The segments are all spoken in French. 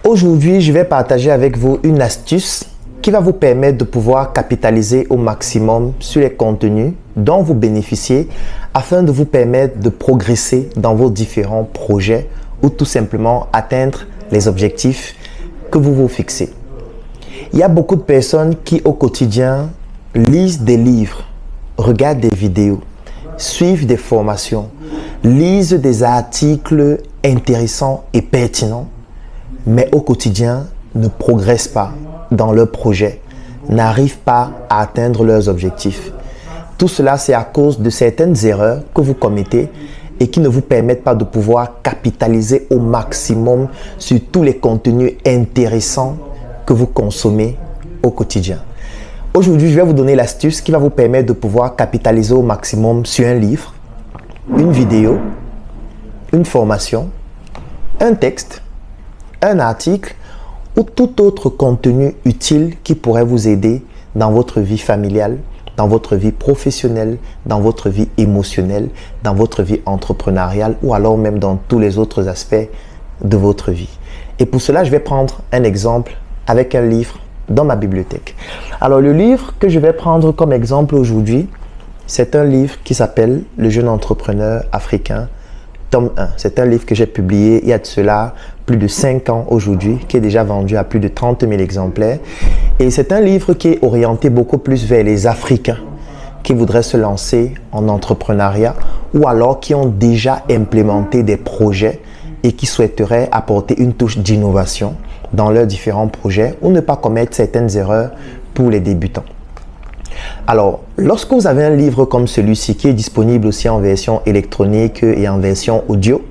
Aujourd'hui, je vais partager avec vous une astuce qui va vous permettre de pouvoir capitaliser au maximum sur les contenus dont vous bénéficiez afin de vous permettre de progresser dans vos différents projets ou tout simplement atteindre les objectifs que vous vous fixez. Il y a beaucoup de personnes qui au quotidien lisent des livres, regardent des vidéos, suivent des formations, lisent des articles intéressants et pertinents, mais au quotidien ne progressent pas dans leurs projets, n'arrivent pas à atteindre leurs objectifs. Tout cela, c'est à cause de certaines erreurs que vous commettez et qui ne vous permettent pas de pouvoir capitaliser au maximum sur tous les contenus intéressants que vous consommez au quotidien. Aujourd'hui, je vais vous donner l'astuce qui va vous permettre de pouvoir capitaliser au maximum sur un livre, une vidéo, une formation, un texte, un article ou tout autre contenu utile qui pourrait vous aider dans votre vie familiale, dans votre vie professionnelle, dans votre vie émotionnelle, dans votre vie entrepreneuriale ou alors même dans tous les autres aspects de votre vie. Et pour cela, je vais prendre un exemple avec un livre dans ma bibliothèque. Alors, le livre que je vais prendre comme exemple aujourd'hui, c'est un livre qui s'appelle « Le jeune entrepreneur africain », tome 1. C'est un livre que j'ai publié il y a de cela plus de 5 ans aujourd'hui, qui est déjà vendu à plus de 30 000 exemplaires. Et c'est un livre qui est orienté beaucoup plus vers les Africains qui voudraient se lancer en entrepreneuriat ou alors qui ont déjà implémenté des projets et qui souhaiteraient apporter une touche d'innovation dans leurs différents projets ou ne pas commettre certaines erreurs pour les débutants. Alors, lorsque vous avez un livre comme celui-ci qui est disponible aussi en version électronique et en version audio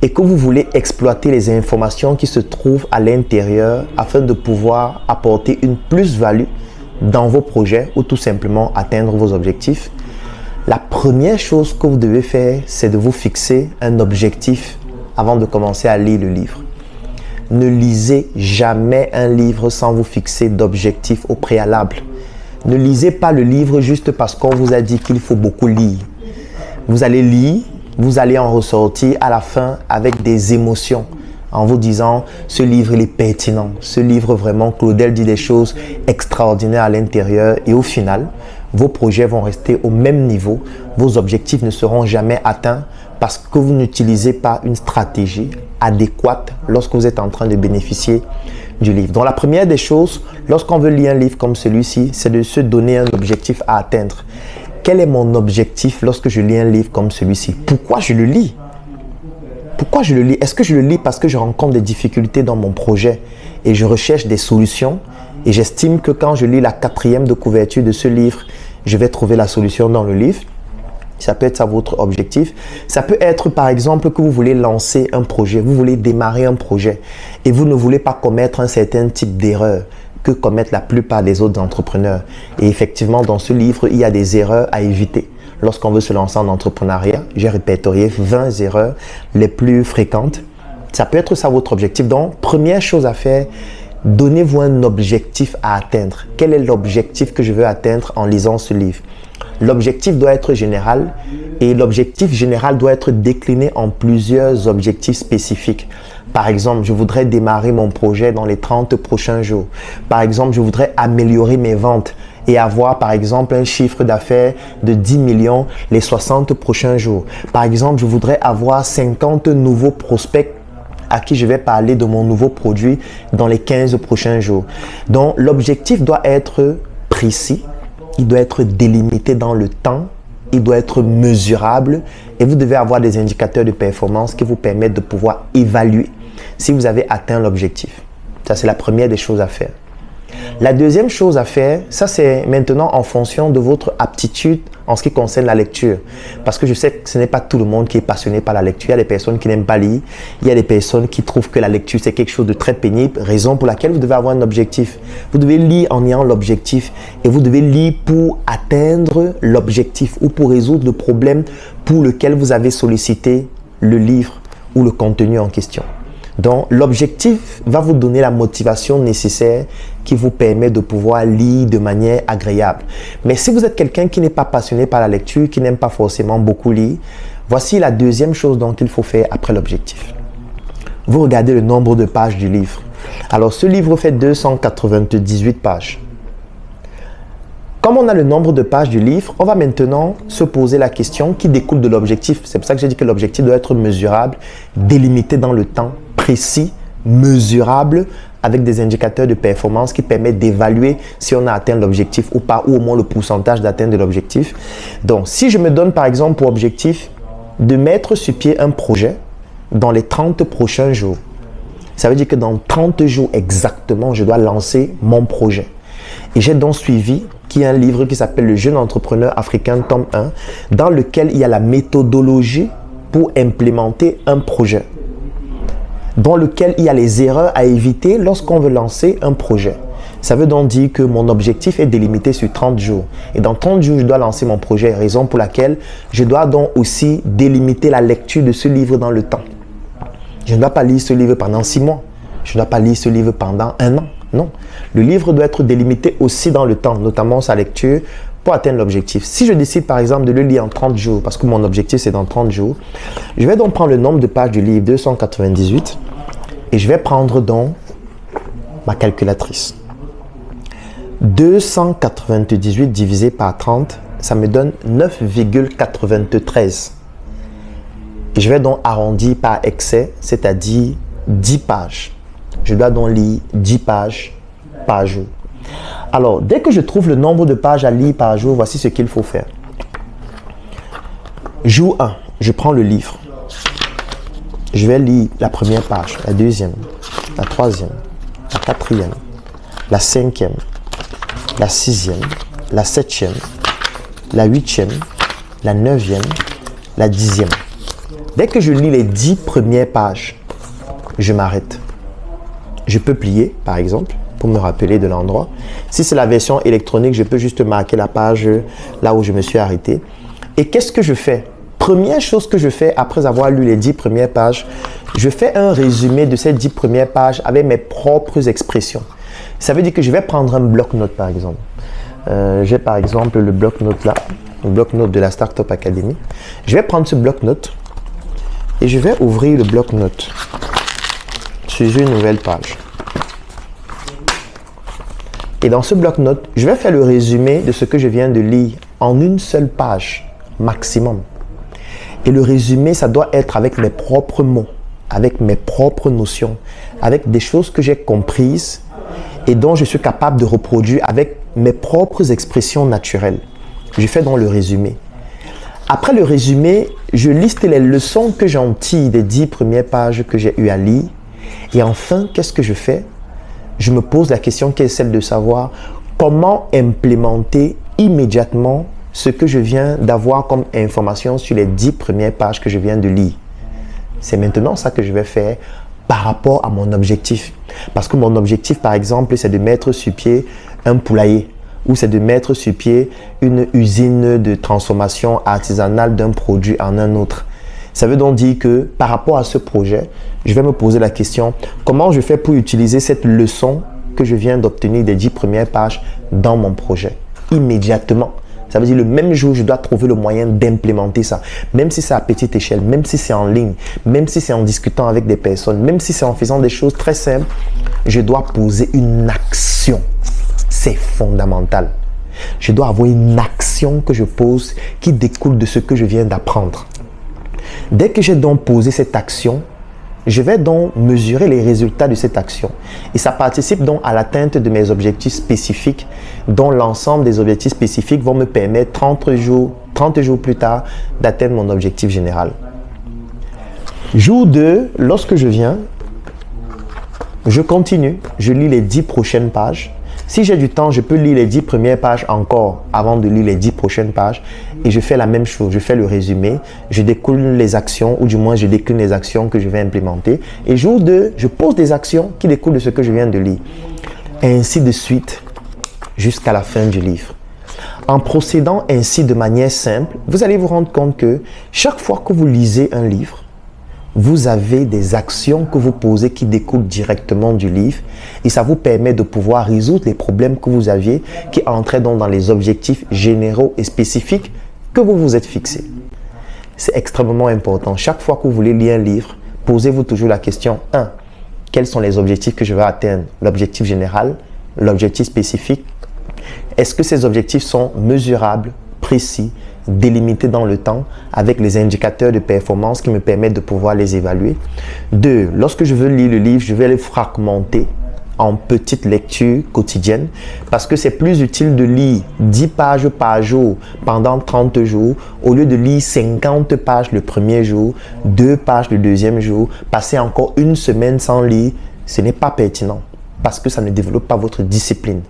et que vous voulez exploiter les informations qui se trouvent à l'intérieur afin de pouvoir apporter une plus-value dans vos projets ou tout simplement atteindre vos objectifs, la première chose que vous devez faire, c'est de vous fixer un objectif avant de commencer à lire le livre. Ne lisez jamais un livre sans vous fixer d'objectifs au préalable. Ne lisez pas le livre juste parce qu'on vous a dit qu'il faut beaucoup lire. Vous allez lire, vous allez en ressortir à la fin avec des émotions en vous disant « ce livre il est pertinent, ce livre vraiment, Claudel dit des choses extraordinaires à l'intérieur » et au final, vos projets vont rester au même niveau, vos objectifs ne seront jamais atteints parce que vous n'utilisez pas une stratégie adéquate lorsque vous êtes en train de bénéficier du livre. Donc la première des choses, lorsqu'on veut lire un livre comme celui-ci, c'est de se donner un objectif à atteindre. Quel est mon objectif lorsque je lis un livre comme celui-ci? Pourquoi je le lis? Pourquoi je le lis? Est-ce que je le lis parce que je rencontre des difficultés dans mon projet et je recherche des solutions et j'estime que quand je lis la 4e de couverture de ce livre, je vais trouver la solution dans le livre? Ça peut être ça votre objectif. Ça peut être par exemple que vous voulez lancer un projet, vous voulez démarrer un projet et vous ne voulez pas commettre un certain type d'erreur que commettent la plupart des autres entrepreneurs. Et effectivement, dans ce livre, il y a des erreurs à éviter. Lorsqu'on veut se lancer en entrepreneuriat, j'ai répertorié 20 erreurs les plus fréquentes. Ça peut être ça votre objectif. Donc, première chose à faire, donnez-vous un objectif à atteindre. Quel est l'objectif que je veux atteindre en lisant ce livre? L'objectif doit être général et l'objectif général doit être décliné en plusieurs objectifs spécifiques. Par exemple, je voudrais démarrer mon projet dans les 30 prochains jours. Par exemple, je voudrais améliorer mes ventes et avoir par exemple un chiffre d'affaires de 10 millions les 60 prochains jours. Par exemple, je voudrais avoir 50 nouveaux prospects à qui je vais parler de mon nouveau produit dans les 15 prochains jours. Donc, l'objectif doit être précis. Il doit être délimité dans le temps, il doit être mesurable et vous devez avoir des indicateurs de performance qui vous permettent de pouvoir évaluer si vous avez atteint l'objectif. Ça, c'est la première des choses à faire. La deuxième chose à faire, ça c'est maintenant en fonction de votre aptitude en ce qui concerne la lecture. Parce que je sais que ce n'est pas tout le monde qui est passionné par la lecture. Il y a des personnes qui n'aiment pas lire. Il y a des personnes qui trouvent que la lecture c'est quelque chose de très pénible. Raison pour laquelle vous devez avoir un objectif. Vous devez lire en ayant l'objectif. Et vous devez lire pour atteindre l'objectif ou pour résoudre le problème pour lequel vous avez sollicité le livre ou le contenu en question. Donc, l'objectif va vous donner la motivation nécessaire qui vous permet de pouvoir lire de manière agréable. Mais si vous êtes quelqu'un qui n'est pas passionné par la lecture, qui n'aime pas forcément beaucoup lire, voici la deuxième chose dont il faut faire après l'objectif. vous regardez le nombre de pages du livre. Alors, ce livre fait 298 pages. Comme on a le nombre de pages du livre, on va maintenant se poser la question qui découle de l'objectif. C'est pour ça que j'ai dit que l'objectif doit être mesurable, délimité dans le temps, précis, mesurable, avec des indicateurs de performance qui permettent d'évaluer si on a atteint l'objectif ou pas, ou au moins le pourcentage d'atteinte de l'objectif. Donc, si je me donne par exemple pour objectif de mettre sur pied un projet dans les 30 prochains jours, ça veut dire que dans 30 jours exactement, je dois lancer mon projet. Et j'ai donc suivi qui est un livre qui s'appelle Le Jeune Entrepreneur Africain, tome 1, dans lequel il y a la méthodologie pour implémenter un projet, dans lequel il y a les erreurs à éviter lorsqu'on veut lancer un projet. Ça veut donc dire que mon objectif est délimité sur 30 jours. Et dans 30 jours, je dois lancer mon projet, raison pour laquelle je dois donc aussi délimiter la lecture de ce livre dans le temps. Je ne dois pas lire ce livre pendant 6 mois. Je ne dois pas lire ce livre pendant 1 an. Non. Le livre doit être délimité aussi dans le temps, notamment sa lecture, pour atteindre l'objectif. Si je décide par exemple de le lire en 30 jours, parce que mon objectif c'est dans 30 jours, je vais donc prendre le nombre de pages du livre, 298, et je vais prendre donc ma calculatrice. 298 divisé par 30, ça me donne 9,93. Et je vais donc arrondir par excès, c'est-à-dire 10 pages. Je dois donc lire 10 pages par jour. Alors, dès que je trouve le nombre de pages à lire par jour, voici ce qu'il faut faire. Jour 1, je prends le livre. Je vais lire la première page, la deuxième, la troisième, la quatrième, la cinquième, la sixième, la septième, la huitième, la neuvième, la dixième. Dès que je lis les 10 premières pages, je m'arrête. Je peux plier, par exemple, pour me rappeler de l'endroit. Si c'est la version électronique, je peux juste marquer la page là où je me suis arrêté. Et qu'est-ce que je fais? Première chose que je fais après avoir lu les 10 premières pages, je fais un résumé de ces 10 premières pages avec mes propres expressions. Ça veut dire que je vais prendre un bloc-notes, par exemple. J'ai par exemple le bloc-notes là, le bloc-notes de la Startup Academy. Je vais prendre ce bloc-notes et je vais ouvrir le bloc-notes sur une nouvelle page. Et dans ce bloc-notes, je vais faire le résumé de ce que je viens de lire en une seule page maximum. Et le résumé, ça doit être avec mes propres mots, avec mes propres notions, avec des choses que j'ai comprises et dont je suis capable de reproduire avec mes propres expressions naturelles. Je fais donc le résumé. Après le résumé, je liste les leçons que j'en tire des 10 premières pages que j'ai eu à lire. Et enfin, qu'est-ce que je fais? Je me pose la question qui est celle de savoir comment implémenter immédiatement ce que je viens d'avoir comme information sur les 10 premières pages que je viens de lire. C'est maintenant ça que je vais faire par rapport à mon objectif. Parce que mon objectif, par exemple, c'est de mettre sur pied un poulailler ou c'est de mettre sur pied une usine de transformation artisanale d'un produit en un autre. Ça veut donc dire que par rapport à ce projet, je vais me poser la question, comment je fais pour utiliser cette leçon que je viens d'obtenir des 10 premières pages dans mon projet immédiatement. Ça veut dire le même jour, je dois trouver le moyen d'implémenter ça. Même si c'est à petite échelle, même si c'est en ligne, même si c'est en discutant avec des personnes, même si c'est en faisant des choses très simples, je dois poser une action. C'est fondamental. Je dois avoir une action que je pose qui découle de ce que je viens d'apprendre. Dès que j'ai donc posé cette action, je vais donc mesurer les résultats de cette action. Et ça participe donc à l'atteinte de mes objectifs spécifiques, dont l'ensemble des objectifs spécifiques vont me permettre 30 jours plus tard d'atteindre mon objectif général. Jour 2, lorsque je viens, je continue, je lis les 10 prochaines pages. Si j'ai du temps, je peux lire les 10 premières pages encore avant de lire les 10 prochaines pages et je fais la même chose, je fais le résumé, je découle les actions ou du moins je décline les actions que je vais implémenter et jour 2, je pose des actions qui découlent de ce que je viens de lire. Et ainsi de suite jusqu'à la fin du livre. En procédant ainsi de manière simple, vous allez vous rendre compte que chaque fois que vous lisez un livre, vous avez des actions que vous posez qui découlent directement du livre et ça vous permet de pouvoir résoudre les problèmes que vous aviez qui entraient donc dans les objectifs généraux et spécifiques que vous vous êtes fixés. C'est extrêmement important. Chaque fois que vous voulez lire un livre, posez-vous toujours la question 1. Quels sont les objectifs que je veux atteindre? L'objectif général, l'objectif spécifique. Est-ce que ces objectifs sont mesurables, précis, délimités dans le temps avec les indicateurs de performance qui me permettent de pouvoir les évaluer? 2. Lorsque je veux lire le livre, je vais le fragmenter en petites lectures quotidiennes parce que c'est plus utile de lire 10 pages par jour pendant 30 jours au lieu de lire 50 pages le premier jour, 2 pages le deuxième jour, passer encore une semaine sans lire. Ce n'est pas pertinent parce que ça ne développe pas votre discipline.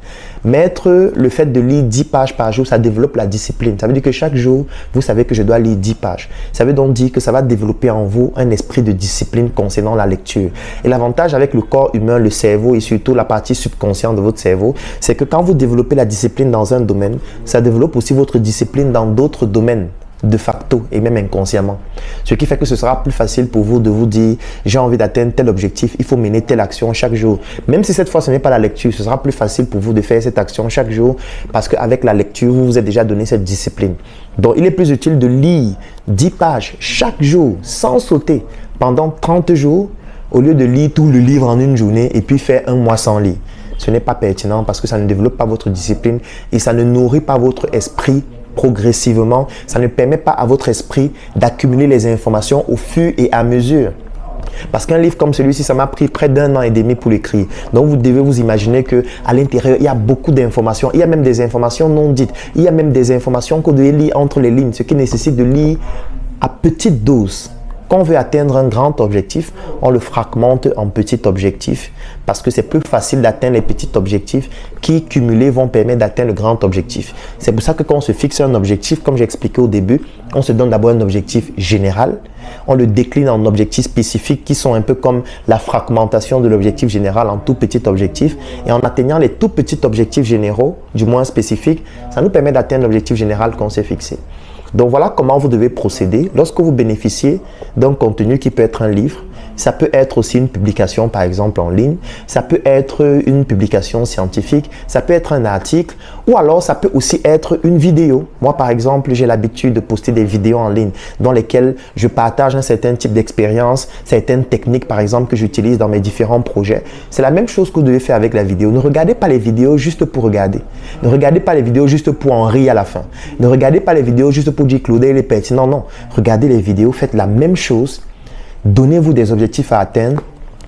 Mettre le fait de lire 10 pages par jour, ça développe la discipline. Ça veut dire que chaque jour, vous savez que je dois lire 10 pages. Ça veut donc dire que ça va développer en vous un esprit de discipline concernant la lecture. Et l'avantage avec le corps humain, le cerveau et surtout la partie subconsciente de votre cerveau, c'est que quand vous développez la discipline dans un domaine, ça développe aussi votre discipline dans d'autres domaines, de facto et même inconsciemment. Ce qui fait que ce sera plus facile pour vous de vous dire j'ai envie d'atteindre tel objectif, il faut mener telle action chaque jour. Même si cette fois ce n'est pas la lecture, ce sera plus facile pour vous de faire cette action chaque jour parce qu'avec la lecture, vous vous êtes déjà donné cette discipline. Donc il est plus utile de lire 10 pages chaque jour sans sauter pendant 30 jours au lieu de lire tout le livre en une journée et puis faire un mois sans lire. Ce n'est pas pertinent parce que ça ne développe pas votre discipline et ça ne nourrit pas votre esprit progressivement. Ça ne permet pas à votre esprit d'accumuler les informations au fur et à mesure. Parce qu'un livre comme celui-ci, ça m'a pris près d'1 an et demi pour l'écrire. Donc vous devez vous imaginer qu'à l'intérieur, il y a beaucoup d'informations. Il y a même des informations non dites. Il y a même des informations qu'on doit lire entre les lignes, ce qui nécessite de lire à petite dose. Quand on veut atteindre un grand objectif, on le fragmente en petits objectifs parce que c'est plus facile d'atteindre les petits objectifs qui, cumulés, vont permettre d'atteindre le grand objectif. C'est pour ça que quand on se fixe un objectif, comme j'ai expliqué au début, on se donne d'abord un objectif général. On le décline en objectifs spécifiques qui sont un peu comme la fragmentation de l'objectif général en tout petits objectifs. Et en atteignant les tout petits objectifs généraux, du moins spécifiques, ça nous permet d'atteindre l'objectif général qu'on s'est fixé. Donc voilà comment vous devez procéder lorsque vous bénéficiez d'un contenu qui peut être un livre. Ça peut être aussi une publication par exemple en ligne, ça peut être une publication scientifique, ça peut être un article ou alors ça peut aussi être une vidéo. Moi par exemple, j'ai l'habitude de poster des vidéos en ligne dans lesquelles je partage un certain type d'expérience, certaines techniques par exemple que j'utilise dans mes différents projets. C'est la même chose que vous devez faire avec la vidéo. Ne regardez pas les vidéos juste pour regarder. Ne regardez pas les vidéos juste pour en rire à la fin. Ne regardez pas les vidéos juste pour dire Claude, il est pertinent. Non, regardez les vidéos, faites la même chose. Donnez-vous des objectifs à atteindre.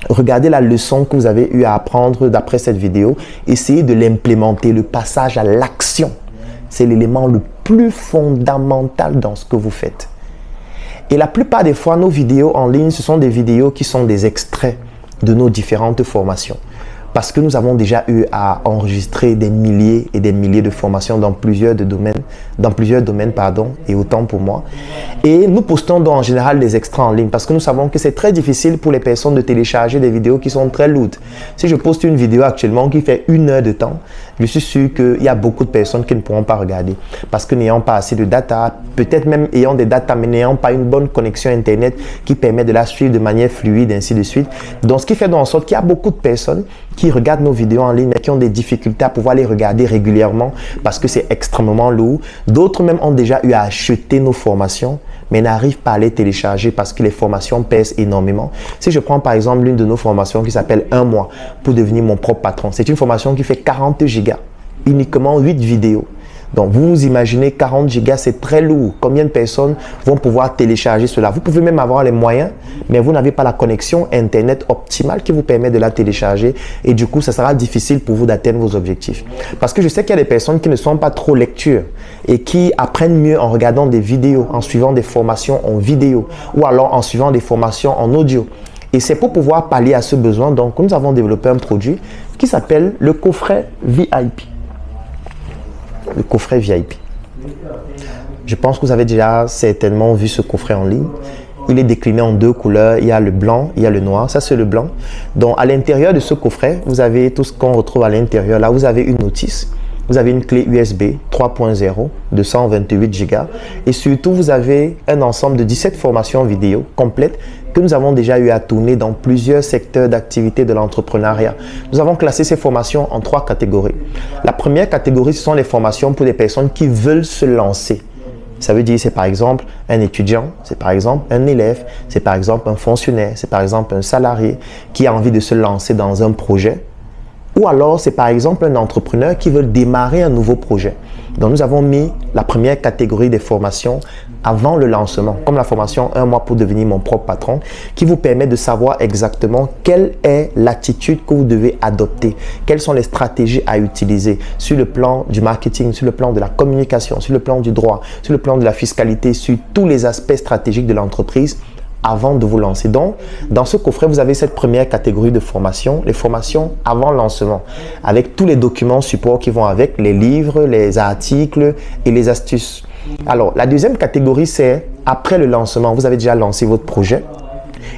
Regardez la leçon que vous avez eu à apprendre d'après cette vidéo. Essayez de l'implémenter. Le passage à l'action, c'est l'élément le plus fondamental dans ce que vous faites. Et la plupart des fois, nos vidéos en ligne, ce sont des vidéos qui sont des extraits de nos différentes formations. Parce que nous avons déjà eu à enregistrer des milliers et des milliers de formations dans plusieurs domaines, et autant pour moi. Et nous postons donc en général des extraits en ligne parce que nous savons que c'est très difficile pour les personnes de télécharger des vidéos qui sont très lourdes. Si je poste une vidéo actuellement qui fait 1 heure de temps, je suis sûr qu'il y a beaucoup de personnes qui ne pourront pas regarder parce que n'ayant pas assez de data, peut-être même ayant des data mais n'ayant pas une bonne connexion internet qui permet de la suivre de manière fluide, ainsi de suite. Donc ce qui fait donc en sorte qu'il y a beaucoup de personnes qui regardent nos vidéos en ligne mais qui ont des difficultés à pouvoir les regarder régulièrement parce que c'est extrêmement lourd. D'autres même ont déjà eu à acheter nos formations mais n'arrivent pas à les télécharger parce que les formations pèsent énormément. Si je prends par exemple l'une de nos formations qui s'appelle 1 mois pour devenir mon propre patron, c'est une formation qui fait 40 gigas, uniquement 8 vidéos. Donc vous vous imaginez 40 gigas, c'est très lourd. Combien de personnes vont pouvoir télécharger cela? Vous pouvez même avoir les moyens, mais vous n'avez pas la connexion internet optimale qui vous permet de la télécharger et du coup, ça sera difficile pour vous d'atteindre vos objectifs. Parce que je sais qu'il y a des personnes qui ne sont pas trop lectures et qui apprennent mieux en regardant des vidéos, en suivant des formations en vidéo ou alors en suivant des formations en audio. Et c'est pour pouvoir pallier à ce besoin, donc nous avons développé un produit qui s'appelle le coffret VIP. Le coffret VIP. Je pense que vous avez déjà certainement vu ce coffret en ligne. Il est décliné en 2 couleurs. Il y a le blanc, il y a le noir. Ça, c'est le blanc. Donc, à l'intérieur de ce coffret, vous avez tout ce qu'on retrouve à l'intérieur. Là, vous avez une notice. Vous avez une clé USB 3.0 de 128 Go. Et surtout, vous avez un ensemble de 17 formations vidéo complètes que nous avons déjà eu à tourner dans plusieurs secteurs d'activité de l'entrepreneuriat. Nous avons classé ces formations en 3 catégories. La première catégorie, ce sont les formations pour les personnes qui veulent se lancer Ça veut dire c'est par exemple un étudiant, c'est par exemple un élève, c'est par exemple un fonctionnaire, c'est par exemple un salarié qui a envie de se lancer dans un projet. Ou alors, c'est par exemple un entrepreneur qui veut démarrer un nouveau projet. Donc, nous avons mis la première catégorie des formations avant le lancement, comme la formation 1 mois pour devenir mon propre patron, qui vous permet de savoir exactement quelle est l'attitude que vous devez adopter, quelles sont les stratégies à utiliser sur le plan du marketing, sur le plan de la communication, sur le plan du droit, sur le plan de la fiscalité, sur tous les aspects stratégiques de l'entreprise avant de vous lancer. Donc, dans ce coffret, vous avez cette première catégorie de formation, les formations avant lancement, avec tous les documents support qui vont avec, les livres, les articles et les astuces. Alors, la deuxième catégorie, c'est après le lancement. Vous avez déjà lancé votre projet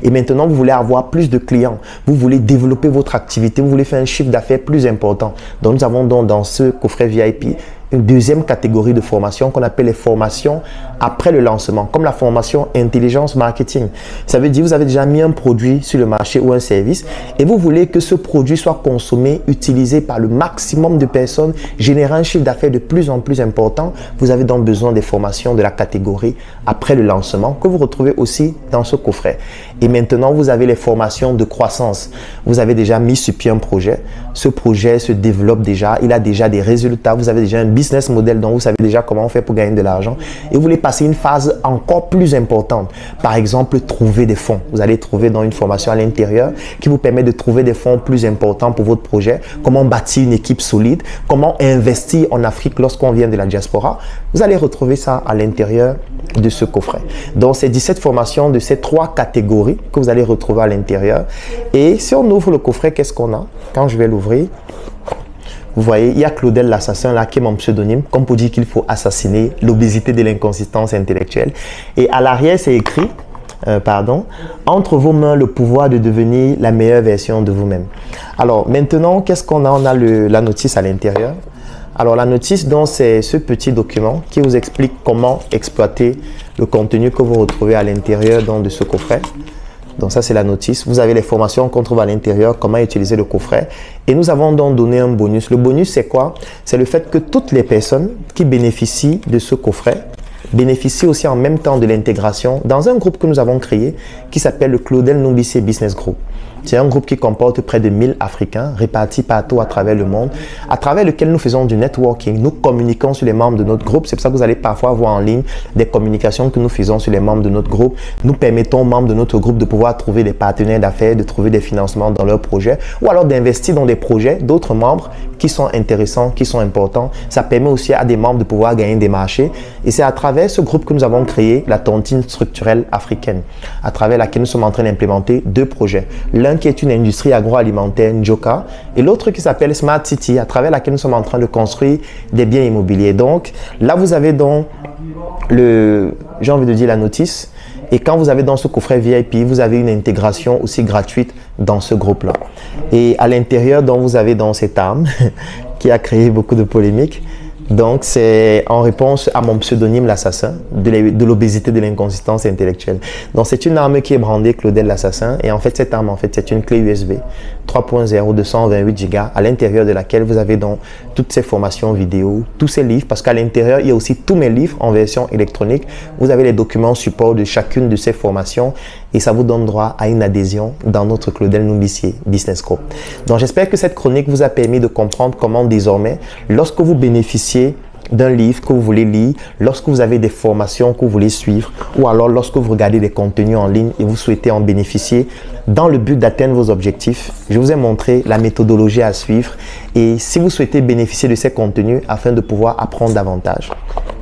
et maintenant, vous voulez avoir plus de clients. Vous voulez développer votre activité, vous voulez faire un chiffre d'affaires plus important. Donc, nous avons donc dans ce coffret VIP une deuxième catégorie de formation qu'on appelle les formations après le lancement, comme la formation intelligence marketing. Ça veut dire que vous avez déjà mis un produit sur le marché ou un service et vous voulez que ce produit soit consommé, utilisé par le maximum de personnes, générant un chiffre d'affaires de plus en plus important. Vous avez donc besoin des formations de la catégorie après le lancement que vous retrouvez aussi dans ce coffret. Et maintenant, vous avez les formations de croissance. Vous avez déjà mis sur pied un projet. Ce projet se développe déjà, il a déjà des résultats, vous avez déjà un business model dont vous savez déjà comment on fait pour gagner de l'argent et vous voulez passer une phase encore plus importante. Par exemple, trouver des fonds. Vous allez trouver dans une formation à l'intérieur qui vous permet de trouver des fonds plus importants pour votre projet, comment bâtir une équipe solide, comment investir en Afrique lorsqu'on vient de la diaspora. Vous allez retrouver ça à l'intérieur de ce coffret. Donc, c'est 17 formations de ces 3 catégories que vous allez retrouver à l'intérieur. Et si on ouvre le coffret, qu'est-ce qu'on a? Quand je vais l'ouvrir, vous voyez, il y a Claudel l'assassin là qui est mon pseudonyme, comme pour dire qu'il faut assassiner l'obésité de l'inconsistance intellectuelle. Et à l'arrière, c'est écrit, entre vos mains le pouvoir de devenir la meilleure version de vous-même. Alors maintenant, qu'est-ce qu'on a? On a la notice à l'intérieur. Alors la notice, donc, c'est ce petit document qui vous explique comment exploiter le contenu que vous retrouvez à l'intérieur de ce coffret. Donc ça, c'est la notice. Vous avez les formations qu'on trouve à l'intérieur, comment utiliser le coffret. Et nous avons donc donné un bonus. Le bonus, c'est quoi? C'est le fait que toutes les personnes qui bénéficient de ce coffret bénéficient aussi en même temps de l'intégration dans un groupe que nous avons créé qui s'appelle le Claudel Numbissier Business Group. C'est un groupe qui comporte près de 1000 Africains répartis partout à travers le monde, à travers lequel nous faisons du networking. Nous communiquons sur les membres de notre groupe. C'est pour ça que vous allez parfois voir en ligne des communications que nous faisons sur les membres de notre groupe. Nous permettons aux membres de notre groupe de pouvoir trouver des partenaires d'affaires, de trouver des financements dans leurs projets ou alors d'investir dans des projets d'autres membres qui sont intéressants, qui sont importants. Ça permet aussi à des membres de pouvoir gagner des marchés. Et c'est à travers ce groupe que nous avons créé la tontine structurelle africaine, à travers laquelle nous sommes en train d'implémenter 2 projets. L'un qui est une industrie agroalimentaire, Njoka, et l'autre qui s'appelle Smart City, à travers laquelle nous sommes en train de construire des biens immobiliers. Donc, là, vous avez donc j'ai envie de dire la notice. Et quand vous avez dans ce coffret VIP, vous avez une intégration aussi gratuite dans ce groupe-là. Et à l'intérieur, donc, vous avez dans cette arme qui a créé beaucoup de polémiques. Donc, c'est en réponse à mon pseudonyme l'assassin de l'obésité de l'inconsistance intellectuelle. Donc, c'est une arme qui est brandée Claudel l'assassin. Et en fait, cette arme, c'est une clé USB 3.0 de 128 Go à l'intérieur de laquelle vous avez donc toutes ces formations vidéo, tous ces livres. Parce qu'à l'intérieur, il y a aussi tous mes livres en version électronique. Vous avez les documents support de chacune de ces formations. Et ça vous donne droit à une adhésion dans notre Claudel Numbissier Business Group. Donc, j'espère que cette chronique vous a permis de comprendre comment désormais, lorsque vous bénéficiez d'un livre que vous voulez lire, lorsque vous avez des formations que vous voulez suivre ou alors lorsque vous regardez des contenus en ligne et vous souhaitez en bénéficier dans le but d'atteindre vos objectifs, je vous ai montré la méthodologie à suivre. Et si vous souhaitez bénéficier de ces contenus afin de pouvoir apprendre davantage,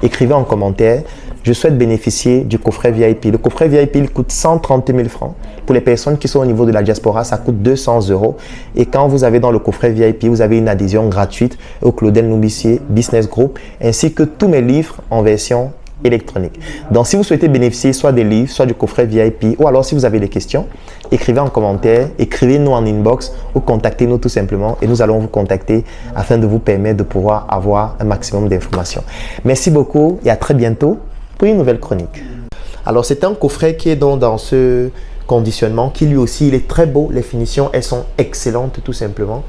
écrivez en commentaire. Je souhaite bénéficier du coffret VIP. Le coffret VIP, il coûte 130 000 francs. Pour les personnes qui sont au niveau de la diaspora, ça coûte 200 €. Et quand vous avez dans le coffret VIP, vous avez une adhésion gratuite au Claudel Numbissier Business Group, ainsi que tous mes livres en version électronique. Donc, si vous souhaitez bénéficier soit des livres, soit du coffret VIP, ou alors si vous avez des questions, écrivez en commentaire, écrivez-nous en inbox ou contactez-nous tout simplement et nous allons vous contacter afin de vous permettre de pouvoir avoir un maximum d'informations. Merci beaucoup et à très bientôt pour une nouvelle chronique. Alors, c'est un coffret qui est donc dans ce conditionnement qui lui aussi, il est très beau. Les finitions, elles sont excellentes tout simplement.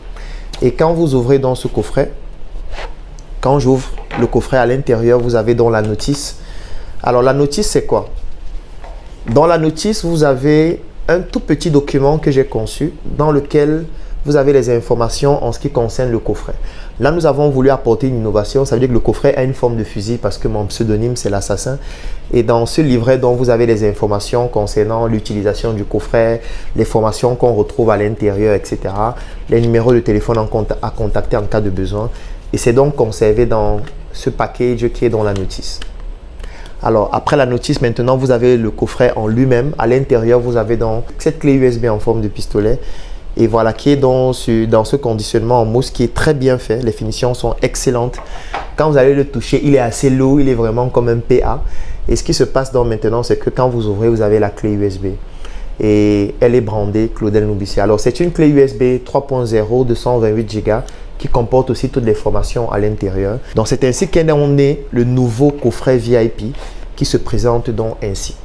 Et quand vous ouvrez dans ce coffret, quand j'ouvre le coffret à l'intérieur, vous avez donc la notice Alors la notice, c'est quoi? Dans la notice, vous avez un tout petit document que j'ai conçu dans lequel vous avez les informations en ce qui concerne le coffret. Là, nous avons voulu apporter une innovation. Ça veut dire que le coffret a une forme de fusil parce que mon pseudonyme, c'est l'assassin. Et dans ce livret, dont vous avez les informations concernant l'utilisation du coffret, les formations qu'on retrouve à l'intérieur, etc. Les numéros de téléphone à contacter en cas de besoin. Et c'est donc conservé dans ce package qui est dans la notice. Alors, après la notice, maintenant, vous avez le coffret en lui-même. À l'intérieur, vous avez donc cette clé USB en forme de pistolet. Et voilà, qui est dans ce conditionnement en mousse qui est très bien fait. Les finitions sont excellentes. Quand vous allez le toucher, il est assez lourd. Il est vraiment comme un PA. Et ce qui se passe donc maintenant, c'est que quand vous ouvrez, vous avez la clé USB. Et elle est brandée Claudel Noubissi. Alors, c'est une clé USB 3.0 de 128 Go qui comporte aussi toutes les formations à l'intérieur. Donc, c'est ainsi qu'est né le nouveau coffret VIP qui se présente donc ainsi.